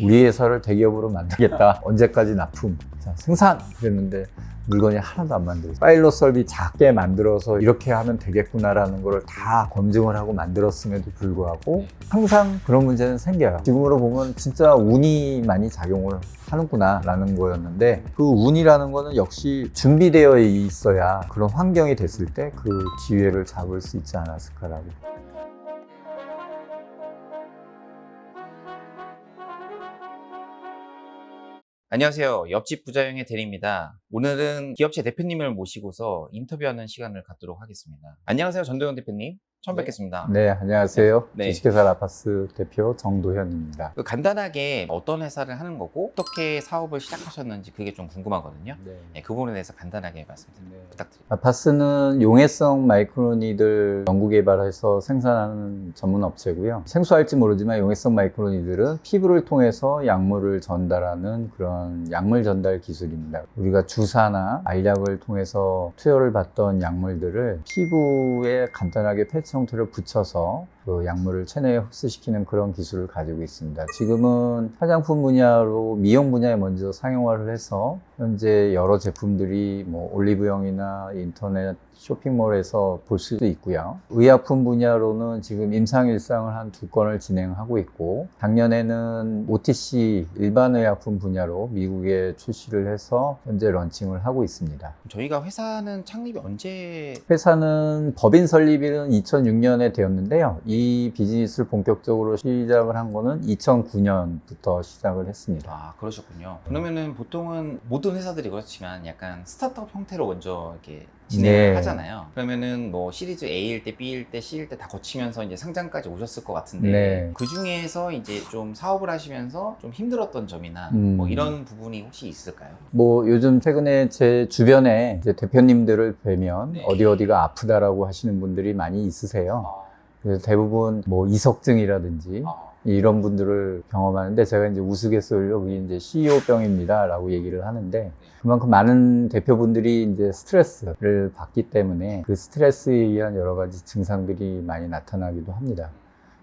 우리 회사를 대기업으로 만들겠다. 언제까지 납품? 자, 생산! 그랬는데 물건이 하나도 안 만들어요. 파일럿 설비 작게 만들어서 이렇게 하면 되겠구나라는 걸 다 검증을 하고 만들었음에도 불구하고 항상 그런 문제는 생겨요. 지금으로 보면 진짜 운이 많이 작용을 하는구나 라는 거였는데, 그 운이라는 거는 역시 준비되어 있어야 그런 환경이 됐을 때 그 기회를 잡을 수 있지 않았을까라고. 안녕하세요. 옆집 부자영의 대리입니다. 오늘은 기업체 대표님을 모시고서 인터뷰하는 시간을 갖도록 하겠습니다. 안녕하세요. 전도현 대표님. 처음 뵙겠습니다. 네, 안녕하세요. 네. 주식회사 라파스 대표 정도현입니다. 간단하게 어떤 회사를 하는 거고 어떻게 사업을 시작하셨는지 그게 좀 궁금하거든요. 네, 그 부분에 대해서 간단하게 말씀 부탁드립니다. 라파스는 용해성 마이크로니들 연구개발해서 생산하는 전문 업체고요. 생소할지 모르지만 용해성 마이크로니들은 피부를 통해서 약물을 전달하는 그런 약물 전달 기술입니다. 우리가 주사나 알약을 통해서 투여를 받던 약물들을 피부에 간단하게 패치 형태를 붙여서 그 약물을 체내에 흡수시키는 그런 기술을 가지고 있습니다. 지금은 화장품 분야로 미용 분야에 먼저 상용화를 해서 현재 여러 제품들이 뭐 올리브영이나 인터넷 쇼핑몰에서 볼 수도 있고요. 의약품 분야로는 지금 임상일상을 한 2건을 진행하고 있고, 작년에는 OTC 일반 의약품 분야로 미국에 출시를 해서 현재 런칭을 하고 있습니다. 저희가 회사는 창립이 언제? 회사는 법인 설립일은 2006년에 되었는데요. 이 비즈니스를 본격적으로 시작을 한 거는 2009년부터 시작을 했습니다. 아, 그러셨군요. 그러면은 보통은 모든 회사들이 그렇지만 약간 스타트업 형태로 먼저 이렇게 진행을 하잖아요. 그러면은 뭐 시리즈 A일 때, B일 때, C일 때 다 거치면서 이제 상장까지 오셨을 것 같은데, 그 중에서 이제 좀 사업을 하시면서 좀 힘들었던 점이나 뭐 이런 부분이 혹시 있을까요? 뭐 요즘 최근에 제 주변에 이제 대표님들을 뵈면 어디가 아프다라고 하시는 분들이 많이 있으세요. 그래서 대부분 뭐 이석증이라든지 이런 분들을 경험하는데, 제가 이제 우스갯소리로 그게 이제 CEO병입니다 라고 얘기를 하는데, 그만큼 많은 대표분들이 이제 스트레스를 받기 때문에 그 스트레스에 의한 여러 가지 증상들이 많이 나타나기도 합니다.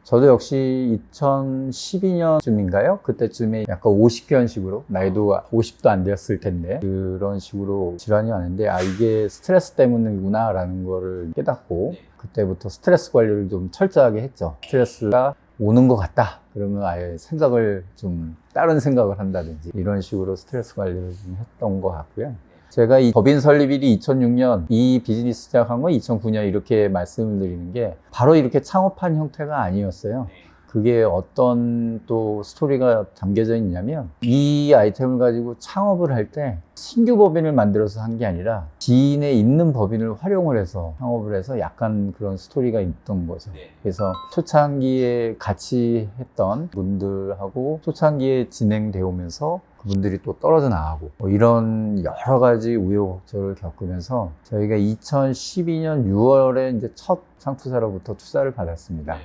저도 역시 2012년쯤인가요? 그때쯤에 약간 50견식으로, 나이도 50도 안 되었을 텐데 그런 식으로 질환이 왔는데, 아, 이게 스트레스 때문이구나 라는 거를 깨닫고 그때부터 스트레스 관리를 좀 철저하게 했죠. 스트레스가 오는 것 같다 그러면 아예 다른 생각을 한다든지 이런 식으로 스트레스 관리를 좀 했던 것 같고요. 제가 이 법인 설립일이 2006년, 이 비즈니스 시작한 건 2009년 이렇게 말씀을 드리는 게 바로 이렇게 창업한 형태가 아니었어요. 그게 어떤 또 스토리가 담겨져 있냐면, 이 아이템을 가지고 창업을 할 때 신규 법인을 만들어서 한 게 아니라 지인에 있는 법인을 활용을 해서 창업을 해서 약간 그런 스토리가 있던 거죠. 그래서 초창기에 같이 했던 분들하고 초창기에 진행되어 오면서 그분들이 또 떨어져 나가고 뭐 이런 여러 가지 우여곡절을 겪으면서 저희가 2012년 6월에 이제 첫 상투사로부터 투자를 받았습니다.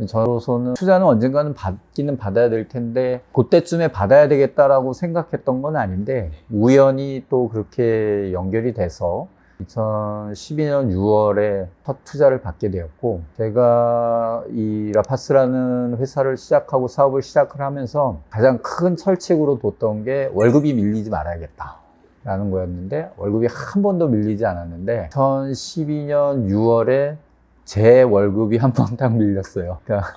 저로서는 투자는 언젠가는 받기는 받아야 될 텐데 그때쯤에 받아야 되겠다라고 생각했던 건 아닌데, 우연히 또 그렇게 연결이 돼서 2012년 6월에 첫 투자를 받게 되었고, 제가 이 라파스라는 회사를 시작하고 사업을 시작을 하면서 가장 큰 철칙으로 뒀던 게 월급이 밀리지 말아야겠다 라는 거였는데, 월급이 한 번도 밀리지 않았는데 2012년 6월에 제 월급이 한 번 딱 밀렸어요. 그러니까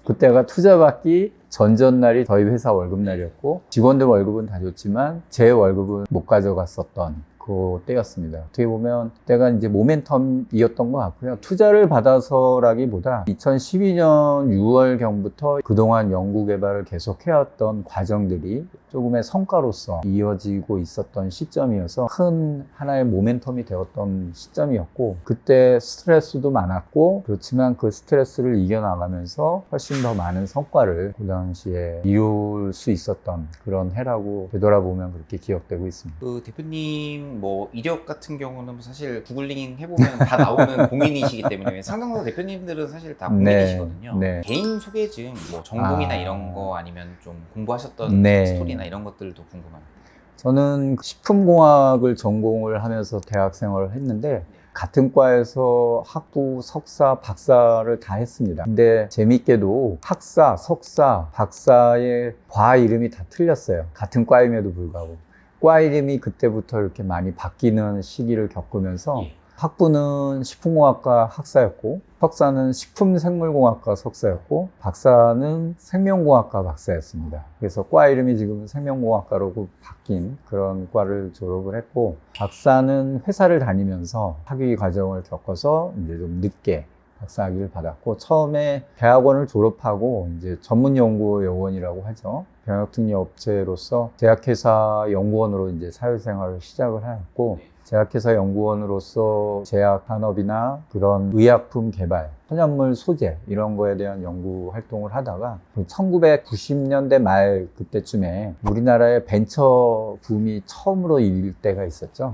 그때가 투자받기 전전날이 저희 회사 월급날이었고, 직원들 월급은 다 줬지만 제 월급은 못 가져갔었던 그 때였습니다. 어떻게 보면 그때가 이제 모멘텀이었던 것 같고요. 투자를 받아서라기보다 2012년 6월경부터 그동안 연구개발을 계속 해왔던 과정들이 조금의 성과로서 이어지고 있었던 시점이어서 큰 하나의 모멘텀이 되었던 시점이었고, 그때 스트레스도 많았고, 그렇지만 그 스트레스를 이겨나가면서 훨씬 더 많은 성과를 그 당시에 이룰 수 있었던 그런 해라고 되돌아보면 그렇게 기억되고 있습니다. 그 대표님 뭐 이력 같은 경우는 뭐 사실 구글링 해보면 다 나오는 공인이시기 때문에 상당수 대표님들은 사실 다 공인이시거든요. 개인 소개 좀 뭐 전공이나 이런 거 아니면 좀 공부하셨던 스토리나 이런 것들도 궁금합니다. 저는 식품공학을 전공을 하면서 대학 생활을 했는데, 같은 과에서 학부, 석사, 박사를 다 했습니다. 근데 재밌게도 학사, 석사, 박사의 과 이름이 다 틀렸어요. 같은 과임에도 불구하고. 과 이름이 그때부터 이렇게 많이 바뀌는 시기를 겪으면서 학부는 식품공학과 학사였고, 석사는 식품생물공학과 석사였고, 박사는 생명공학과 박사였습니다. 그래서 과 이름이 지금 생명공학과로 바뀐 그런 과를 졸업을 했고, 박사는 회사를 다니면서 학위 과정을 겪어서 이제 좀 늦게 박사학위를 받았고, 처음에 대학원을 졸업하고 이제 전문연구원 요원이라고 하죠. 병역특례업체로서 제약회사 연구원으로 이제 사회생활을 시작을 하였고, 제약회사 연구원으로서 제약 산업이나 그런 의약품 개발, 천연물 소재 이런 거에 대한 연구 활동을 하다가 1990년대 말 그때쯤에 우리나라의 벤처 붐이 처음으로 일 때가 있었죠.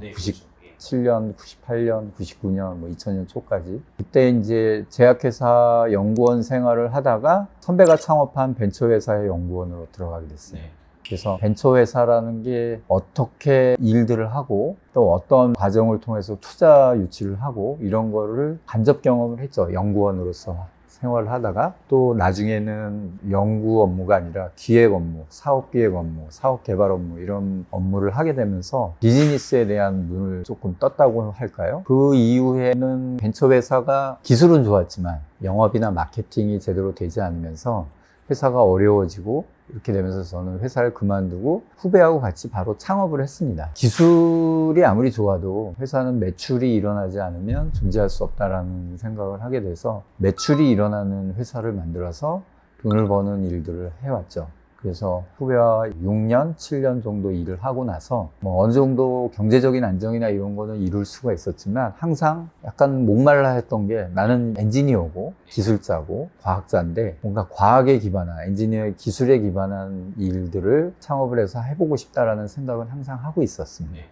97년, 98년, 99년, 2000년 초까지. 그때 이제 제약회사 연구원 생활을 하다가 선배가 창업한 벤처회사의 연구원으로 들어가게 됐어요. 그래서 벤처회사라는 게 어떻게 일들을 하고 또 어떤 과정을 통해서 투자 유치를 하고 이런 거를 간접 경험을 했죠. 연구원으로서 생활을 하다가 또 나중에는 연구 업무가 아니라 기획 업무, 사업 기획 업무, 사업 개발 업무 이런 업무를 하게 되면서 비즈니스에 대한 눈을 조금 떴다고 할까요? 그 이후에는 벤처회사가 기술은 좋았지만 영업이나 마케팅이 제대로 되지 않으면서 회사가 어려워지고 이렇게 되면서 저는 회사를 그만두고 후배하고 같이 바로 창업을 했습니다. 기술이 아무리 좋아도 회사는 매출이 일어나지 않으면 존재할 수 없다라는 생각을 하게 돼서 매출이 일어나는 회사를 만들어서 돈을 버는 일들을 해왔죠. 그래서 후배와 6년, 7년 정도 일을 하고 나서 어느 정도 경제적인 안정이나 이런 거는 이룰 수가 있었지만 항상 약간 목말라 했던 게 나는 엔지니어고 기술자고 과학자인데 뭔가 과학에 기반한 엔지니어의 기술에 기반한 일들을 창업을 해서 해보고 싶다라는 생각은 항상 하고 있었습니다.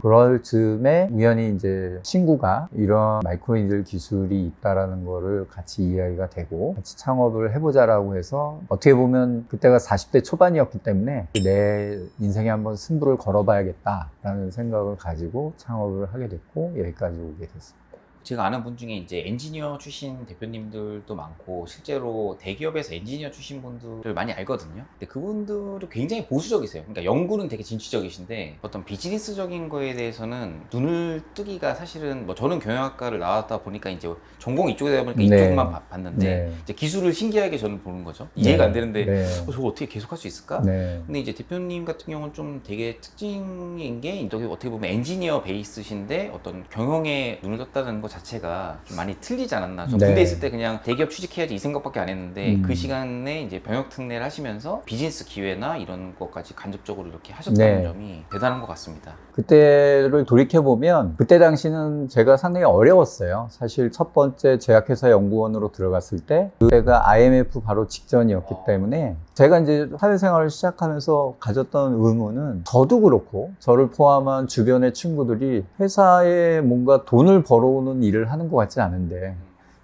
그럴 즈음에 우연히 이제 친구가 이런 마이크로니들 기술이 있다라는 거를 같이 이야기가 되고 같이 창업을 해보자라고 해서 어떻게 보면 그때가 40대 초반이었기 때문에 내 인생에 한번 승부를 걸어봐야겠다라는 생각을 가지고 창업을 하게 됐고 여기까지 오게 됐습니다. 제가 아는 분 중에 이제 엔지니어 출신 대표님들도 많고 실제로 대기업에서 엔지니어 출신 분들을 많이 알거든요. 근데 그분들은 굉장히 보수적이세요. 그러니까 연구는 되게 진취적이신데 어떤 비즈니스적인 거에 대해서는 눈을 뜨기가 사실은 저는 경영학과를 나왔다 보니까 이제 전공 이쪽에 되다 보니까 네. 이쪽만 봤는데 네. 이제 기술을 신기하게 저는 보는 거죠. 이해가 안 되는데 네. 저거 어떻게 계속할 수 있을까? 네. 근데 이제 대표님 같은 경우는 좀 되게 특징인 게 어떻게 보면 엔지니어 베이스신데 어떤 경영에 눈을 떴다는 것 자체가 좀 많이 틀리지 않았나. 저 네. 군대 있을 때 그냥 대기업 취직해야지 이 생각밖에 안 했는데 음. 그 시간에 이제 병역 특례를 하시면서 비즈니스 기회나 이런 것까지 간접적으로 이렇게 하셨다는 네. 점이 대단한 것 같습니다. 그때를 돌이켜보면 그때 당시는 제가 상당히 어려웠어요. 사실 첫 번째 제약회사 연구원으로 들어갔을 때 그때가 IMF 바로 직전이었기 때문에 제가 이제 사회생활을 시작하면서 가졌던 의문은 저도 그렇고 저를 포함한 주변의 친구들이 회사에 뭔가 돈을 벌어오는 일을 하는 것 같지 않은데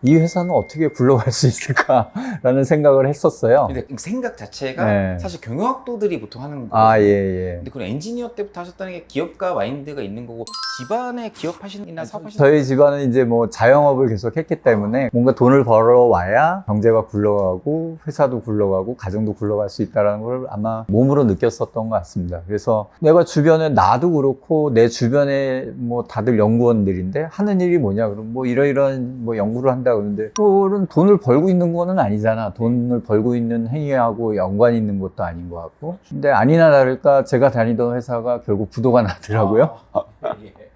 이 회사는 어떻게 굴러갈 수 있을까라는 생각을 했었어요. 근데 그 생각 자체가 네. 사실 경영학도들이 보통 하는 거거든요. 아, 예, 예. 근데 그런 엔지니어 때부터 하셨다는 게 기업가 마인드가 있는 거고 집안에 기업 하시나 사업하시나 저희 집안은 이제 뭐 자영업을 계속 했기 때문에 뭔가 돈을 벌어와야 경제가 굴러가고 회사도 굴러가고 가정도 굴러갈 수 있다는 걸 아마 몸으로 느꼈었던 것 같습니다. 그래서 내가 주변에 나도 그렇고 내 주변에 뭐 다들 연구원들인데 하는 일이 뭐냐 그러면 뭐 이러이러한 뭐 연구를 한다 그러는데 그거는 돈을 벌고 있는 거는 아니잖아. 돈을 벌고 있는 행위하고 연관이 있는 것도 아닌 것 같고. 근데 아니나 다를까 제가 다니던 회사가 결국 부도가 나더라고요.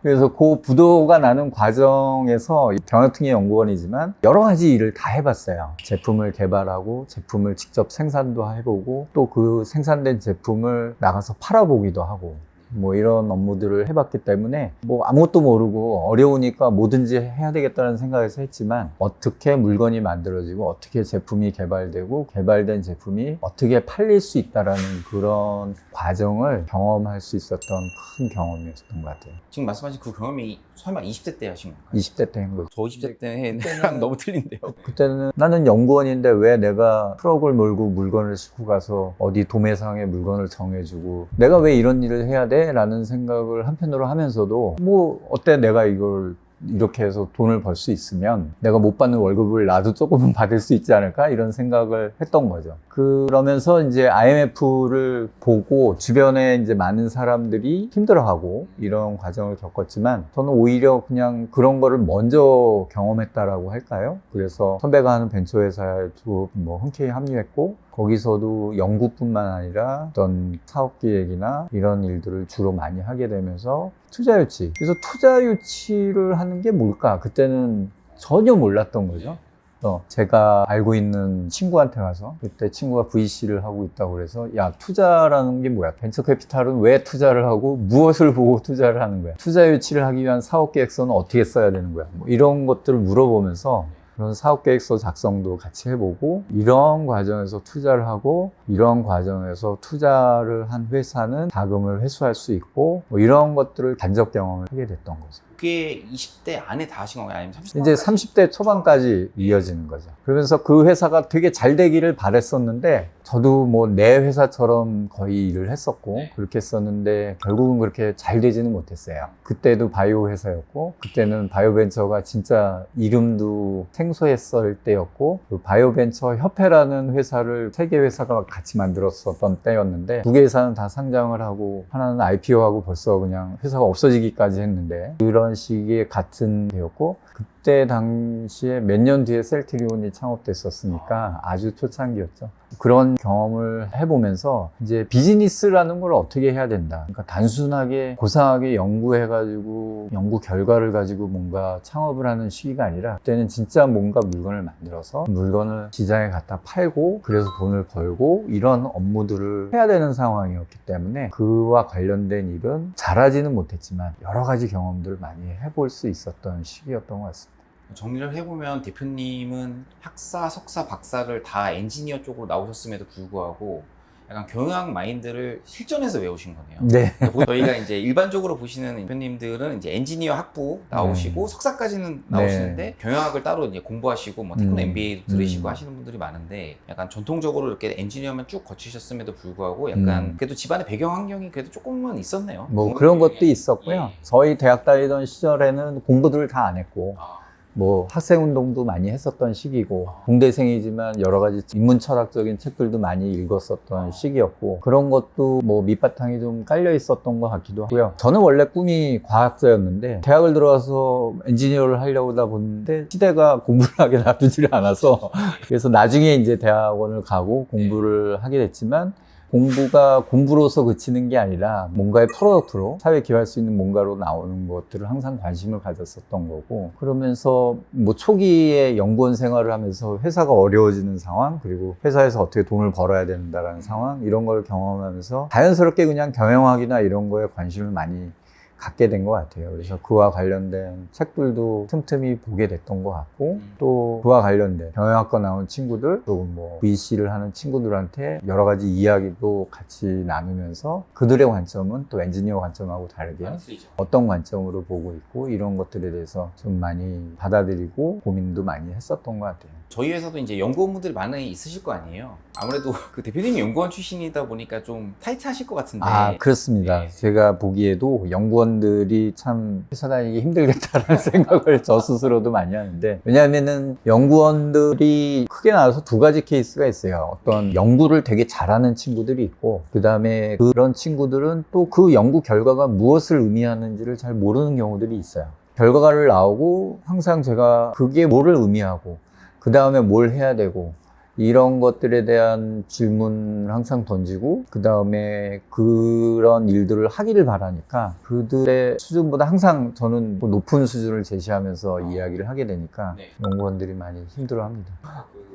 그래서 그 부도가 나는 과정에서 병역특례 연구원이지만 여러 가지 일을 다 해봤어요. 제품을 개발하고 제품을 직접 생산도 해보고 또 그 생산된 제품을 나가서 팔아보기도 하고 뭐 이런 업무들을 해봤기 때문에 뭐 아무것도 모르고 어려우니까 뭐든지 해야 되겠다는 생각에서 했지만 어떻게 물건이 만들어지고 어떻게 제품이 개발되고 개발된 제품이 어떻게 팔릴 수 있다라는 그런 과정을 경험할 수 있었던 큰 경험이었던 것 같아요. 지금 말씀하신 그 경험이 설마 20대 때 하신 건가요? 20대 때 한 거죠. 저 20대 때랑 너무 틀린데요. 그때는 나는 연구원인데 왜 내가 트럭을 몰고 물건을 싣고 가서 어디 도매상에 물건을 정해주고 내가 왜 이런 일을 해야 돼? 라는 생각을 한편으로 하면서도 뭐 어때 내가 이걸 이렇게 해서 돈을 벌 수 있으면 내가 못 받는 월급을 나도 조금은 받을 수 있지 않을까 이런 생각을 했던 거죠. 그러면서 이제 IMF를 보고 주변에 이제 많은 사람들이 힘들어하고 이런 과정을 겪었지만 저는 오히려 그냥 그런 거를 먼저 경험했다라고 할까요? 그래서 선배가 하는 벤처회사에도 뭐 흔쾌히 합류했고 거기서도 연구뿐만 아니라 어떤 사업 기획이나 이런 일들을 주로 많이 하게 되면서 투자 유치. 그래서 투자 유치를 하는 게 뭘까? 그때는 전혀 몰랐던 거죠. 제가 알고 있는 친구한테 가서 그때 친구가 VC를 하고 있다고 그래서 야, 투자라는 게 뭐야? 벤처 캐피탈은 왜 투자를 하고 무엇을 보고 투자를 하는 거야? 투자 유치를 하기 위한 사업 계획서는 어떻게 써야 되는 거야? 뭐 이런 것들을 물어보면서 그런 사업계획서 작성도 같이 해보고 이런 과정에서 투자를 하고 이런 과정에서 투자를 한 회사는 자금을 회수할 수 있고 뭐 이런 것들을 간접 경험을 하게 됐던 거죠. 그게 20대 안에 다 하신 건가요? 아니면 30대? 이제 30대 초반까지 이어지는 거죠. 그러면서 그 회사가 되게 잘 되기를 바랬었는데 저도 뭐 내 회사처럼 거의 일을 했었고 그렇게 했었는데 결국은 그렇게 잘 되지는 못했어요. 그때도 바이오 회사였고 그때는 바이오벤처가 진짜 이름도 생소했을 때였고 그 바이오벤처 협회라는 회사를 세 개 회사가 같이 만들었었던 때였는데 두 개 회사는 다 상장을 하고 하나는 IPO하고 벌써 그냥 회사가 없어지기까지 했는데 그런 시기에 같은 때였고 그때 당시에 몇 년 뒤에 셀트리온이 창업됐었으니까 아주 초창기였죠. 그런 경험을 해보면서 이제 비즈니스라는 걸 어떻게 해야 된다. 그러니까 단순하게 고상하게 연구해가지고 연구 결과를 가지고 뭔가 창업을 하는 시기가 아니라 그때는 진짜 뭔가 물건을 만들어서 물건을 시장에 갖다 팔고 그래서 돈을 벌고 이런 업무들을 해야 되는 상황이었기 때문에 그와 관련된 일은 잘하지는 못했지만 여러 가지 경험들을 많이 해볼 수 있었던 시기였던 것 같습니다. 정리를 해보면 대표님은 학사, 석사, 박사를 다 엔지니어 쪽으로 나오셨음에도 불구하고 약간 경영학 마인드를 실전에서 외우신 거네요. 네. 그러니까 저희가 이제 일반적으로 보시는 대표님들은 이제 엔지니어 학부 나오시고 석사까지는 나오시는데 경영학을 따로 이제 공부하시고 뭐 테크노 MBA도 들으시고 하시는 분들이 많은데 약간 전통적으로 이렇게 엔지니어만 쭉 거치셨음에도 불구하고 약간 그래도 집안의 배경 환경이 그래도 조금은 있었네요. 뭐 그런 것도 있었고요. 저희 대학 다니던 시절에는 공부들을 다 안 했고 뭐 학생운동도 많이 했었던 시기고 공대생이지만 여러 가지 인문철학적인 책들도 많이 읽었었던 시기였고 그런 것도 뭐 밑바탕이 좀 깔려 있었던 것 같기도 하고요. 저는 원래 꿈이 과학자였는데 대학을 들어와서 엔지니어를 하려고 하다 보는데 시대가 공부를 하게 놔두지를 않아서 그래서 나중에 이제 대학원을 가고 공부를 하게 됐지만 공부가 공부로서 그치는 게 아니라 뭔가의 프로덕트로 사회에 기여할 수 있는 뭔가로 나오는 것들을 항상 관심을 가졌었던 거고 그러면서 뭐 초기에 연구원 생활을 하면서 회사가 어려워지는 상황 그리고 회사에서 어떻게 돈을 벌어야 된다는 상황 이런 걸 경험하면서 자연스럽게 그냥 경영학이나 이런 거에 관심을 많이 갖게 된 것 같아요. 그래서 그와 관련된 책들도 틈틈이 보게 됐던 것 같고 또 그와 관련된 경영학과 나온 친구들 그리고 뭐 VC를 하는 친구들한테 여러 가지 이야기도 같이 나누면서 그들의 관점은 또 엔지니어 관점하고 다르게 어떤 관점으로 보고 있고 이런 것들에 대해서 좀 많이 받아들이고 고민도 많이 했었던 것 같아요. 저희 회사도 이제 연구원분들이 많이 있으시ል 거 아니에요. 아무래도 그 대표님이 연구원 출신이다 보니까 좀 타이트하실 것 같은데. 아, 그렇습니다. 네. 제가 보기에도 연구원들이 참 회사 다니기 힘들겠다라는 생각을 저 스스로도 많이 하는데 왜냐하면은 연구원들이 크게 나와서 두 가지 케이스가 있어요. 어떤 연구를 되게 잘하는 친구들이 있고 그 다음에 그런 친구들은 또 그 연구 결과가 무엇을 의미하는지를 잘 모르는 경우들이 있어요. 결과를 나오고 항상 제가 그게 뭐를 의미하고 그 다음에 뭘 해야 되고 이런 것들에 대한 질문을 항상 던지고 그 다음에 그런 일들을 하기를 바라니까 그들의 수준보다 항상 저는 높은 수준을 제시하면서 이야기를 하게 되니까 네. 연구원들이 많이 힘들어합니다.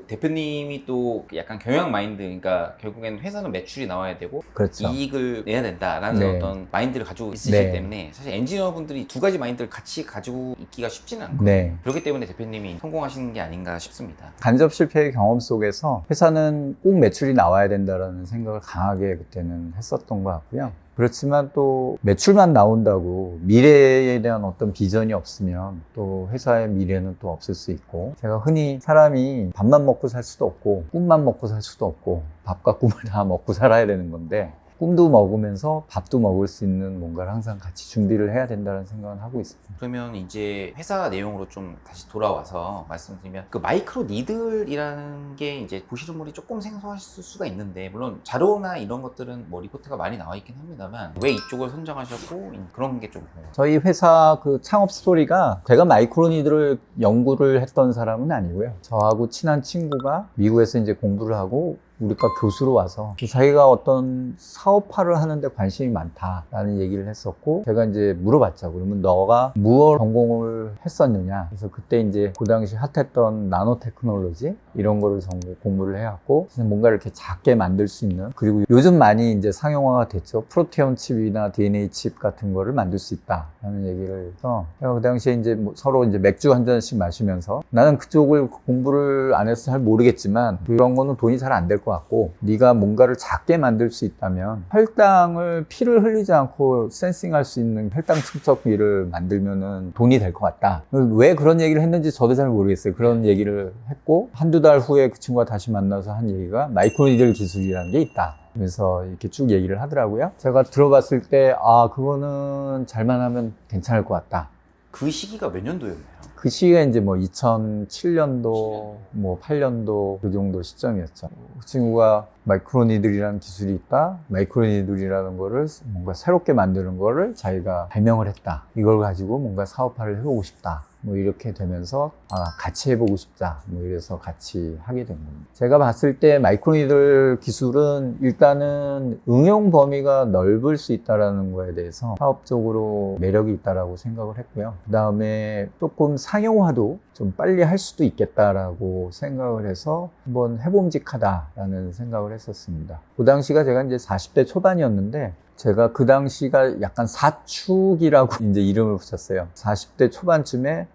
대표님이 또 약간 경영 마인드, 그러니까 결국에는 회사는 매출이 나와야 되고 그렇죠. 이익을 내야 된다라는 네. 어떤 마인드를 가지고 있으시기 네. 때문에 사실 엔지니어분들이 두 가지 마인드를 같이 가지고 있기가 쉽지는 않거든요. 네. 그렇기 때문에 대표님이 성공하시는 게 아닌가 싶습니다. 간접 실패의 경험 속에서 회사는 꼭 매출이 나와야 된다는 생각을 강하게 그때는 했었던 것 같고요. 그렇지만 또 매출만 나온다고 미래에 대한 어떤 비전이 없으면 또 회사의 미래는 또 없을 수 있고 제가 흔히 사람이 밥만 먹고 살 수도 없고 꿈만 먹고 살 수도 없고 밥과 꿈을 다 먹고 살아야 되는 건데 꿈도 먹으면서 밥도 먹을 수 있는 뭔가를 항상 같이 준비를 해야 된다는 생각은 하고 있습니다. 그러면 이제 회사 내용으로 좀 다시 돌아와서 말씀드리면 그 마이크로 니들이라는 게 이제 보시는 분이 조금 생소하실 수가 있는데 물론 자료나 이런 것들은 뭐 리포트가 많이 나와 있긴 합니다만 왜 이쪽을 선정하셨고 그런 게 좀 저희 회사 그 창업 스토리가 제가 마이크로니드를 연구를 했던 사람은 아니고요. 저하고 친한 친구가 미국에서 이제 공부를 하고 우리과 교수로 와서 자기가 어떤 사업화를 하는데 관심이 많다라는 얘기를 했었고 제가 이제 물어봤죠. 그러면 너가 무엇 전공을 했었느냐. 그래서 그때 이제 그 당시 핫했던 나노 테크놀로지 이런 거를 공부를 해왔고 뭔가를 이렇게 작게 만들 수 있는 그리고 요즘 많이 이제 상용화가 됐죠. 프로테온 칩이나 DNA 칩 같은 거를 만들 수 있다라는 얘기를 해서 제가 그 당시에 이제 뭐 서로 이제 맥주 한 잔씩 마시면서 나는 그쪽을 공부를 안 해서 잘 모르겠지만 그런 거는 돈이 잘 안 될 것 같고 네가 뭔가를 작게 만들 수 있다면 혈당을 피를 흘리지 않고 센싱할 수 있는 혈당 측정기를 만들면은 돈이 될 것 같다. 왜 그런 얘기를 했는지 저도 잘 모르겠어요. 그런 얘기를 했고 한두 달 후에 그 친구가 다시 만나서 한 얘기가 마이크로니들 기술이라는 게 있다. 그래서 이렇게 쭉 얘기를 하더라고요. 제가 들어봤을 때 아 그거는 잘만 하면 괜찮을 것 같다. 그 시기가 몇 년도였나요? 그 시기가 이제 뭐 2007년도, 뭐 8년도 그 정도 시점이었죠. 그 친구가 마이크로니들이라는 기술이 있다. 마이크로니들이라는 거를 뭔가 새롭게 만드는 거를 자기가 발명을 했다. 이걸 가지고 뭔가 사업화를 해보고 싶다. 뭐 이렇게 되면서 같이 해보고 싶다. 뭐 이래서 같이 하게 된 겁니다. 제가 봤을 때 마이크로니들 기술은 일단은 응용 범위가 넓을 수 있다는 거에 대해서 사업적으로 매력이 있다라고 생각을 했고요. 그 다음에 조금 상용화도 좀 빨리 할 수도 있겠다라고 생각을 해서 한번 해봄직하다라는 생각을 했었습니다. 그 당시가 제가 이제 40대 초반이었는데 제가 그 당시가 약간 사축이라고 이제 이름을 붙였어요. 40대 초반쯤에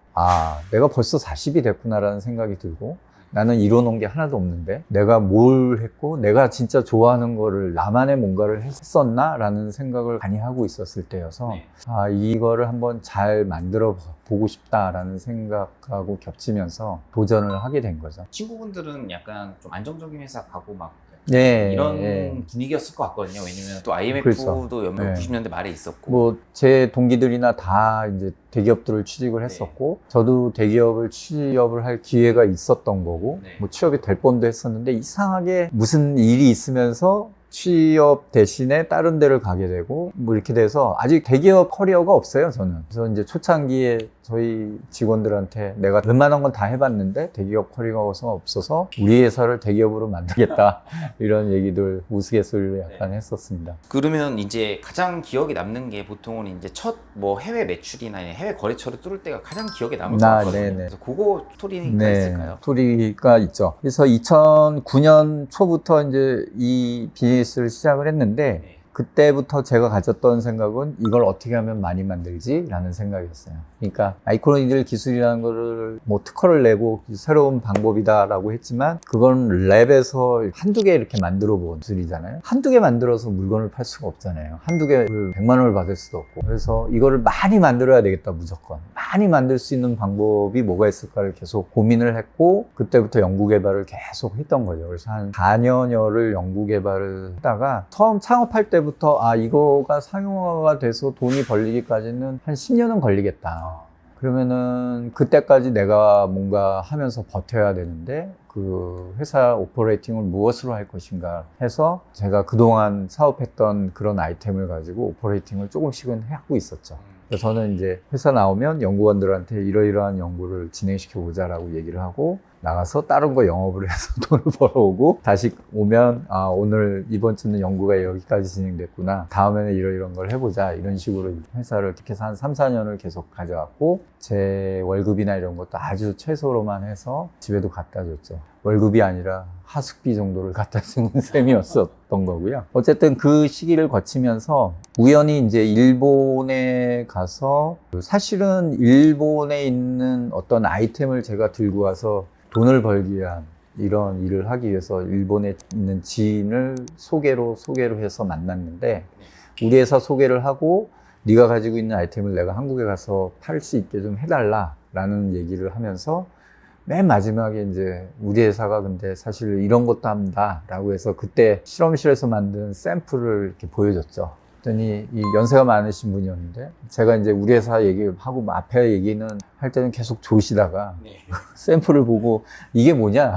내가 벌써 40이 됐구나라는 생각이 들고 나는 이뤄놓은 게 하나도 없는데 내가 뭘 했고 내가 진짜 좋아하는 거를 나만의 뭔가를 했었나? 라는 생각을 많이 하고 있었을 때여서 이거를 한번 잘 만들어 보고 싶다라는 생각하고 겹치면서 도전을 하게 된 거죠. 친구분들은 약간 좀 안정적인 회사 가고 막 이런 분위기였을 것 같거든요. 왜냐면 또 IMF도 그렇죠. 연말 90년대 말에 있었고 뭐 제 동기들이나 다 이제 대기업들을 취직을 했었고 저도 대기업을 취업을 할 기회가 있었던 거고 뭐 취업이 될 뻔도 했었는데 이상하게 무슨 일이 있으면서 취업 대신에 다른 데를 가게 되고 뭐 이렇게 돼서 아직 대기업 커리어가 없어요 저는. 그래서 이제 초창기에 저희 직원들한테 내가 웬만한 건 다 해봤는데 대기업 커리어가 없어서 우리 회사를 대기업으로 만들겠다 이런 얘기들 우스갯소리로 약간 했었습니다. 그러면 이제 가장 기억에 남는 게 보통은 이제 첫 뭐 해외 매출이나 해외 거래처를 뚫을 때가 가장 기억에 남을 것 같거든요. 그래서 그거 스토리가 있을까요? 스토리가 있죠. 그래서 2009년 초부터 이제 이 비즈니스를 시작을 했는데 그때부터 제가 가졌던 생각은 이걸 어떻게 하면 많이 만들지? 라는 생각이었어요. 그러니까 마이크로니들 기술이라는 거를 뭐 특허를 내고 새로운 방법이다 라고 했지만 그건 랩에서 한두 개 이렇게 만들어 본 기술이잖아요. 한두 개 만들어서 물건을 팔 수가 없잖아요. 한두 개를 100만 원을 받을 수도 없고. 그래서 이거를 많이 만들어야 되겠다 무조건. 많이 만들 수 있는 방법이 뭐가 있을까를 계속 고민을 했고 그때부터 연구개발을 계속 했던 거죠. 그래서 한 4년여를 연구개발을 하다가 처음 창업할 때부터 이거가 상용화가 돼서 돈이 벌리기까지는 한 10년은 걸리겠다. 그러면은 그때까지 내가 뭔가 하면서 버텨야 되는데 그 회사 오퍼레이팅을 무엇으로 할 것인가 해서 제가 그동안 사업했던 그런 아이템을 가지고 오퍼레이팅을 조금씩은 하고 있었죠. 그래서 저는 이제 회사 나오면 연구원들한테 이러이러한 연구를 진행시켜 보자라고 얘기를 하고 나가서 다른 거 영업을 해서 돈을 벌어오고 다시 오면 오늘 이번 주는 연구가 여기까지 진행됐구나 다음에는 이러이러한 걸 해보자 이런 식으로 회사를 이렇게 해서 한 3, 4년을 계속 가져왔고 제 월급이나 이런 것도 아주 최소로만 해서 집에도 갖다 줬죠. 월급이 아니라 하숙비 정도를 갖다 주는 셈이었었던 거고요. 어쨌든 그 시기를 거치면서 우연히 이제 일본에 가서 사실은 일본에 있는 어떤 아이템을 제가 들고 와서 돈을 벌기 위한 이런 일을 하기 위해서 일본에 있는 지인을 소개로 해서 만났는데 우리 회사 소개를 하고 네가 가지고 있는 아이템을 내가 한국에 가서 팔 수 있게 좀 해달라 라는 얘기를 하면서 맨 마지막에 이제 우리 회사가 근데 사실 이런 것도 한다라고 해서 그때 실험실에서 만든 샘플을 이렇게 보여줬죠. 그랬더니 이 연세가 많으신 분이었는데 제가 이제 우리 회사 얘기하고 앞에 얘기는 할 때는 계속 조시다가 네. 샘플을 보고 이게 뭐냐?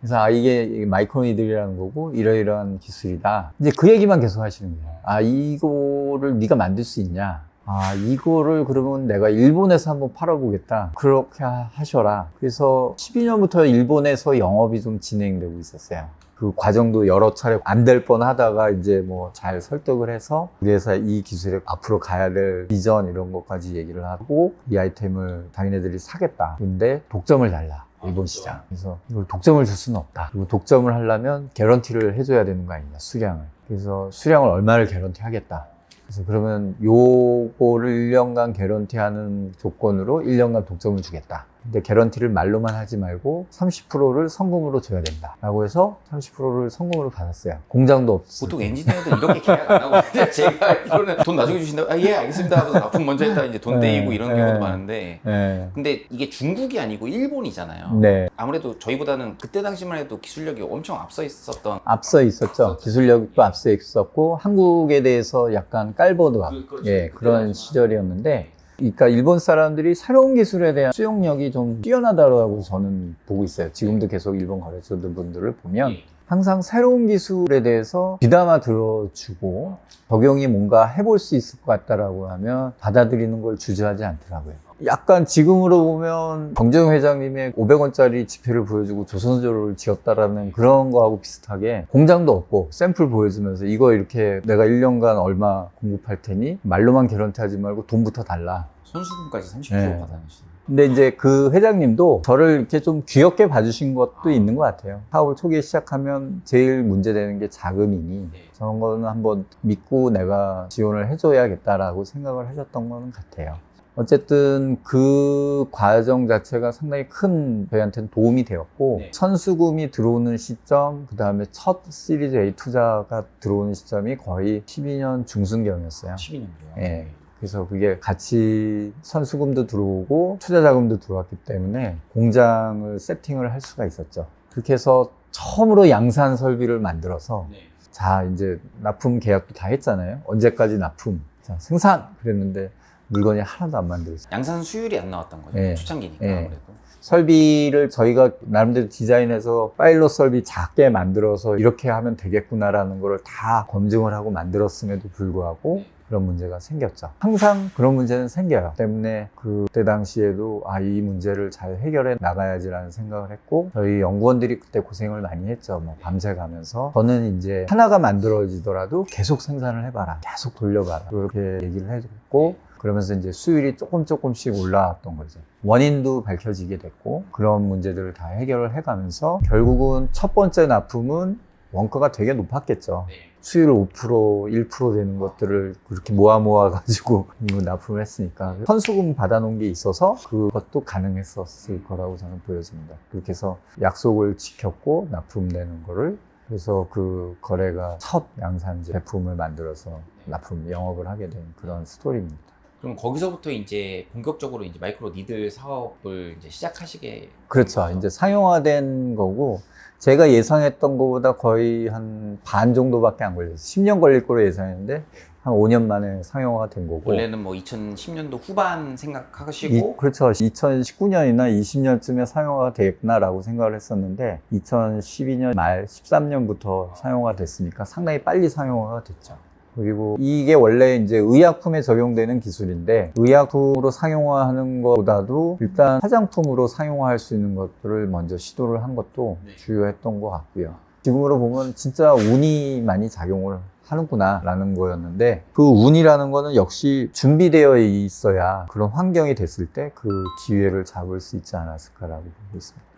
그래서 아 이게 마이크로니들이라는 거고 이러이러한 기술이다. 이제 그 얘기만 계속 하시는 거예요. 아 이거를 네가 만들 수 있냐? 아 이거를 그러면 내가 일본에서 한번 팔아보겠다. 그렇게 하셔라. 그래서 12년부터 일본에서 영업이 좀 진행되고 있었어요. 그 과정도 여러 차례 안 될 뻔 하다가 이제 뭐 잘 설득을 해서 우리 회사 이 기술에 앞으로 가야 될 비전 이런 것까지 얘기를 하고 이 아이템을 자기네들이 사겠다. 근데 독점을 달라. 일본 시장. 그래서 이걸 독점을 줄 수는 없다. 그리고 독점을 하려면 개런티를 해줘야 되는 거 아니냐, 수량을. 그래서 수량을 얼마를 개런티 하겠다. 그래서 그러면 요거를 1년간 개런티하는 조건으로 1년간 독점을 주겠다. 근데 개런티를 말로만 하지 말고 30%를 성금으로 줘야 된다. 라고 해서 30%를 성금으로 받았어요. 공장도 없어. 보통 엔지니어들 이렇게 계약 안 하고 제가 이거는 돈 나중에 주신다고 예 알겠습니다 하면서 납품 먼저 했다가 이제 돈 떼이고 이런 경우도 많은데 네. 근데 이게 중국이 아니고 일본이잖아요. 네. 아무래도 저희보다는 그때 당시만 해도 기술력이 엄청 앞서 있었던 앞서 있었죠. 기술력도 앞서 있었고 한국에 대해서 약간 깔보드와 예, 그런 시절이었는데 그러니까 일본 사람들이 새로운 기술에 대한 수용력이 좀 뛰어나다고 저는 보고 있어요. 지금도 계속 일본 거래처들 분들을 보면 항상 새로운 기술에 대해서 귀담아 들어주고 적용이 뭔가 해볼 수 있을 것 같다라고 하면 받아들이는 걸 주저하지 않더라고요. 약간 지금으로 보면 정재용 회장님의 500원짜리 지폐를 보여주고 조선소를 지었다라는 그런 거하고 비슷하게 공장도 없고 샘플 보여주면서 이거 이렇게 내가 1년간 얼마 공급할 테니 말로만 개런티 하지 말고 돈부터 달라. 선수금까지 30% 네. 받아내시는. 근데 이제 그 회장님도 저를 이렇게 좀 귀엽게 봐주신 것도 있는 것 같아요. 사업을 초기에 시작하면 제일 문제되는 게 자금이니 저런 거는 한번 믿고 내가 지원을 해줘야겠다라고 생각을 하셨던 거는 같아요. 어쨌든 그 과정 자체가 상당히 큰 저희한테는 도움이 되었고 네. 선수금이 들어오는 시점, 그 다음에 첫 시리즈 A 투자가 들어오는 시점이 거의 12년 중순경이었어요. 12년도요. 예. 그래서 그게 같이 선수금도 들어오고 투자 자금도 들어왔기 때문에 공장을 세팅을 할 수가 있었죠. 그렇게 해서 처음으로 양산 설비를 만들어서 네. 자 이제 납품 계약도 다 했잖아요. 언제까지 납품, 자 생산 그랬는데 물건이 하나도 안 만들어졌어요. 양산 수율이 안 나왔던 거죠. 네. 초창기니까 네. 아무래도. 설비를 저희가 나름대로 디자인해서 파일럿 설비 작게 만들어서 이렇게 하면 되겠구나라는 걸 다 검증을 하고 만들었음에도 불구하고 그런 문제가 생겼죠. 항상 그런 문제는 생겨요. 때문에 그때 당시에도 이 문제를 잘 해결해 나가야지라는 생각을 했고 저희 연구원들이 그때 고생을 많이 했죠. 뭐 밤새 가면서 저는 이제 하나가 만들어지더라도 계속 생산을 해봐라. 계속 돌려봐라. 그렇게 얘기를 해줬고 그러면서 이제 수율이 조금씩 올라왔던 거죠. 원인도 밝혀지게 됐고 그런 문제들을 다 해결을 해가면서 결국은 첫 번째 납품은 원가가 되게 높았겠죠. 수율 5%, 1% 되는 것들을 그렇게 모아가지고 납품을 했으니까 선수금 받아놓은 게 있어서 그것도 가능했었을 거라고 저는 보여집니다. 그렇게 해서 약속을 지켰고 납품되는 거를 그래서 그 거래가 첫 양산제 제품을 만들어서 납품 영업을 하게 된 그런 스토리입니다. 그럼 거기서부터 이제 본격적으로 이제 마이크로 니들 사업을 이제 시작하시게. 그렇죠. 이제 상용화된 거고 제가 예상했던 것보다 거의 한 반 정도밖에 안 걸렸어요. 10년 걸릴 거로 예상했는데 한 5년 만에 상용화가 된 거고. 원래는 뭐 2010년도 후반 생각하시고. 그렇죠. 2019년이나 20년쯤에 상용화가 되겠구나라고 생각을 했었는데 2012년 말 13년부터 상용화가 됐으니까 상당히 빨리 상용화가 됐죠. 그리고 이게 원래 이제 의약품에 적용되는 기술인데 의약품으로 상용화하는 것보다도 일단 화장품으로 상용화할 수 있는 것들을 먼저 시도를 한 것도 주요했던 것 같고요. 지금으로 보면 진짜 운이 많이 작용을 하는구나 라는 거였는데 그 운이라는 거는 역시 준비되어 있어야 그런 환경이 됐을 때 그 기회를 잡을 수 있지 않았을까라고 보고 있습니다.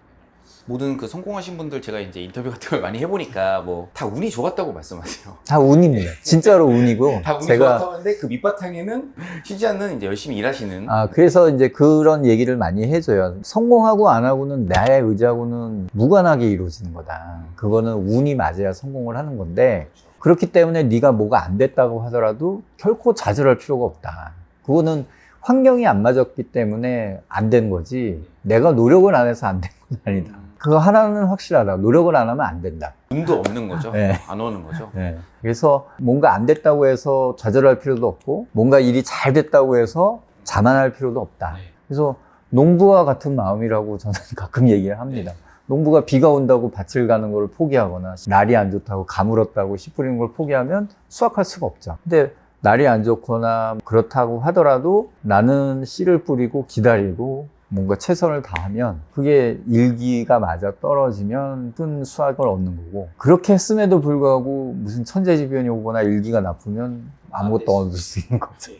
모든 그 성공하신 분들 제가 이제 인터뷰 같은 걸 많이 해보니까 뭐 다 운이 좋았다고 말씀하세요. 다 운입니다. 진짜로 운이고. 다 운이 좋았다고 하는데 그 밑바탕에는 쉬지 않는 이제 열심히 일하시는. 그래서 이제 그런 얘기를 많이 해줘요. 성공하고 안 하고는 나의 의지하고는 무관하게 이루어지는 거다. 그거는 운이 맞아야 성공을 하는 건데 그렇기 때문에 네가 뭐가 안 됐다고 하더라도 결코 좌절할 필요가 없다. 그거는 환경이 안 맞았기 때문에 안 된 거지 내가 노력을 안 해서 안 된 건 아니다. 그거 하나는 확실하다. 노력을 안 하면 안 된다. 운도 없는 거죠. 네. 안 오는 거죠. 네. 그래서 뭔가 안 됐다고 해서 좌절할 필요도 없고 뭔가 일이 잘 됐다고 해서 자만할 필요도 없다. 그래서 농부와 같은 마음이라고 저는 가끔 얘기를 합니다. 농부가 비가 온다고 밭을 가는 걸 포기하거나 날이 안 좋다고 가물었다고 씨 뿌리는 걸 포기하면 수확할 수가 없죠. 근데 날이 안 좋거나 그렇다고 하더라도 나는 씨를 뿌리고 기다리고 뭔가 최선을 다하면 그게 일기가 맞아 떨어지면 큰 수확을 얻는 거고, 그렇게 했음에도 불구하고 무슨 천재지변이 오거나 일기가 나쁘면 아무것도 얻을 수 있는 거죠.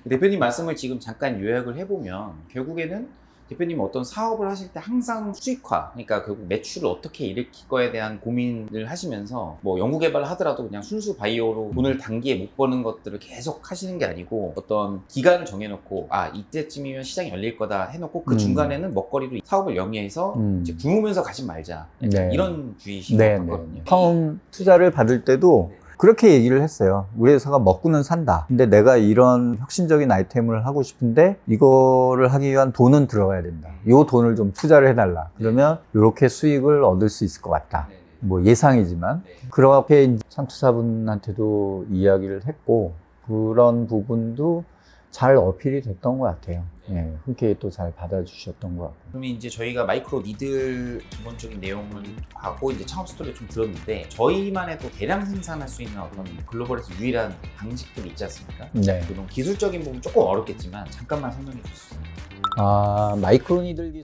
대표님 말씀을 지금 잠깐 요약을 해보면 결국에는 대표님 어떤 사업을 하실 때 항상 수익화, 그러니까 결국 매출을 어떻게 일으킬 거에 대한 고민을 하시면서 뭐 연구개발을 하더라도 그냥 순수 바이오로 돈을 단기에 못 버는 것들을 계속 하시는 게 아니고 어떤 기간을 정해놓고 아 이때쯤이면 시장이 열릴 거다 해놓고 그 중간에는 먹거리로 사업을 영위해서 이제 굶으면서 가지 말자, 네. 이런 주의신 네, 것 같거든요. 처음 투자를 받을 때도 그렇게 얘기를 했어요. 우리 회사가 먹고는 산다. 근데 내가 이런 혁신적인 아이템을 하고 싶은데 이거를 하기 위한 돈은 들어가야 된다. 이 돈을 좀 투자를 해달라. 그러면 이렇게 수익을 얻을 수 있을 것 같다. 뭐 예상이지만 그렇게 상투사분한테도 이야기를 했고 그런 부분도 잘 어필이 됐던 것 같아요. 예, 흔쾌히 또 잘 받아주셨던 것 같고. 그러면 이제 저희가 마이크로 니들 기본적인 내용을 하고 이제 창업 스토리를 좀 들었는데 저희만의 또 대량 생산할 수 있는 어떤 글로벌에서 유일한 방식들이 있지 않습니까? 네. 그런 기술적인 부분 조금 어렵겠지만 잠깐만 설명해 주실 수 있나요? 마이크로니들